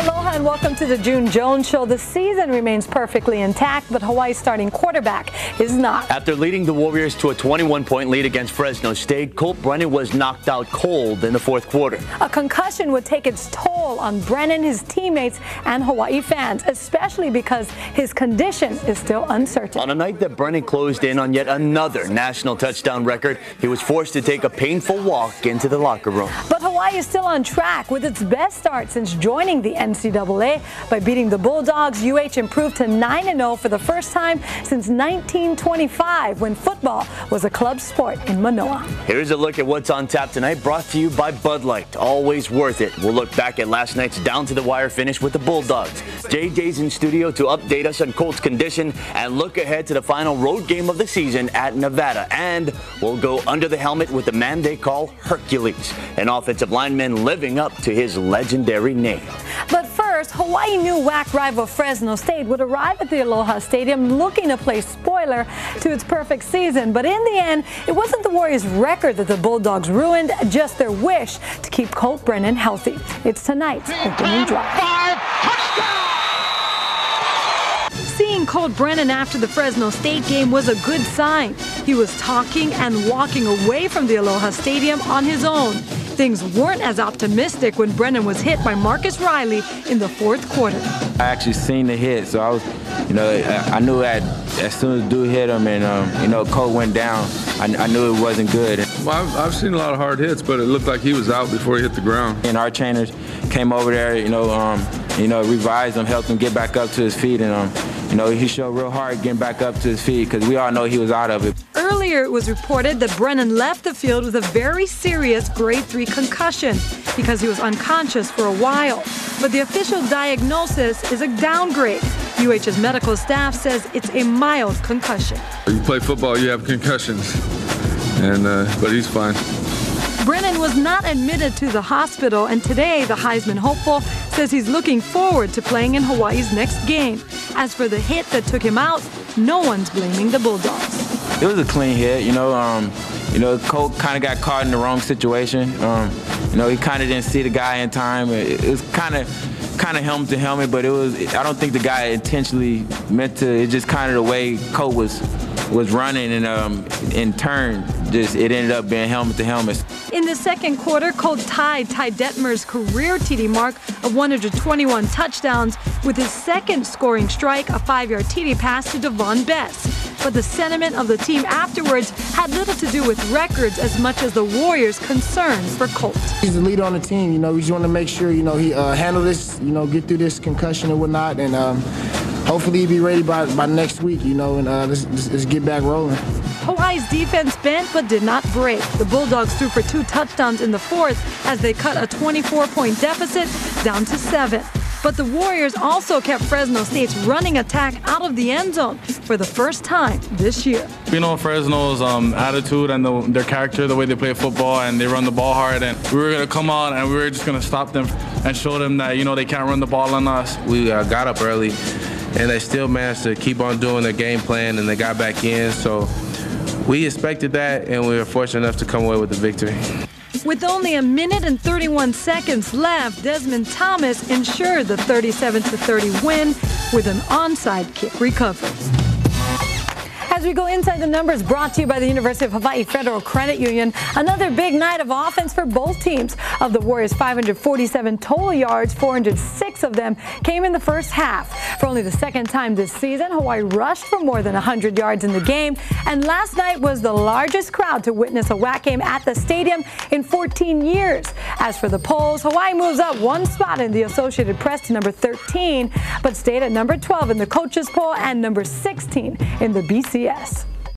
Aloha and welcome to the June Jones Show. The season remains perfectly intact, but Hawaii's starting quarterback is not. After leading the Warriors to a 21-point lead against Fresno State, Colt Brennan was knocked out cold in the fourth quarter. A concussion would take its toll on Brennan, his teammates, and Hawaii fans, especially because his condition is still uncertain. On a night that Brennan closed in on yet another national touchdown record, he was forced to take a painful walk into the locker room. But Hawaii is still on track with its best start since joining the NCAA. By beating the Bulldogs, UH improved to 9-0 for the first time since 1925, when football was a club sport in Manoa. Here's a look at what's on tap tonight, brought to you by Bud Light. Always worth it. We'll look back at last night's down-to-the-wire finish with the Bulldogs. JJ's in studio to update us on Colt's condition and look ahead to the final road game of the season at Nevada. And we'll go under the helmet with the man they call Hercules, an offensive lineman living up to his legendary name. But first, Hawaii knew WAC rival Fresno State would arrive at the Aloha Stadium looking to play spoiler to its perfect season. But in the end, it wasn't the Warriors' record that the Bulldogs ruined, just their wish to keep Colt Brennan healthy. It's tonight's opening drive. Seeing Colt Brennan after the Fresno State game was a good sign. He was talking and walking away from the Aloha Stadium on his own. Things weren't as optimistic when Brennan was hit by Marcus Riley in the fourth quarter. I actually seen the hit, so I was, I knew that as soon as dude hit him and, Colt went down, I knew it wasn't good. Well, I've seen a lot of hard hits, but it looked like he was out before he hit the ground. And our trainers came over there, revised him, helped him get back up to his feet, and he showed real hard getting back up to his feet because we all know he was out of it. Earlier, it was reported that Brennan left the field with a very serious grade 3 concussion because he was unconscious for a while. But the official diagnosis is a downgrade. UH's medical staff says it's a mild concussion. You play football, you have concussions, but he's fine. Brennan was not admitted to the hospital, and today the Heisman hopeful says he's looking forward to playing in Hawaii's next game. As for the hit that took him out, no one's blaming the Bulldogs. It was a clean hit, Colt kind of got caught in the wrong situation. He kind of didn't see the guy in time. It was kind of helmet to helmet, but I don't think the guy intentionally meant to. It's just kind of the way Colt was running, and in turn, it ended up being helmet to helmet. In the second quarter, Colt tied Ty Detmer's career TD mark of 121 touchdowns with his second scoring strike, a 5-yard TD pass to Devon Best. But the sentiment of the team afterwards had little to do with records as much as the Warriors' concerns for Colt. He's the leader on the team. We just want to make sure, he handle this, get through this concussion and whatnot, and hopefully he'll be ready by next week, and let's get back rolling. Hawaii's defense bent but did not break. The Bulldogs threw for 2 touchdowns in the fourth as they cut a 24-point deficit down to 7. But the Warriors also kept Fresno State's running attack out of the end zone for the first time this year. We know Fresno's attitude and their character, the way they play football, and they run the ball hard. And we were going to come out and we were just going to stop them and show them that, they can't run the ball on us. We got up early, and they still managed to keep on doing their game plan, and they got back in. So we expected that, and we were fortunate enough to come away with the victory. With only a minute and 31 seconds left, Desmond Thomas ensured the 37-30 win with an onside kick recovery. As we go inside the numbers, brought to you by the University of Hawaii Federal Credit Union, another big night of offense for both teams. Of the Warriors' 547 total yards, 406 of them came in the first half. For only the second time this season, Hawaii rushed for more than 100 yards in the game, and last night was the largest crowd to witness a WAC game at the stadium in 14 years. As for the polls, Hawaii moves up 1 spot in the Associated Press to number 13, but stayed at number 12 in the coaches poll and number 16 in the BCS.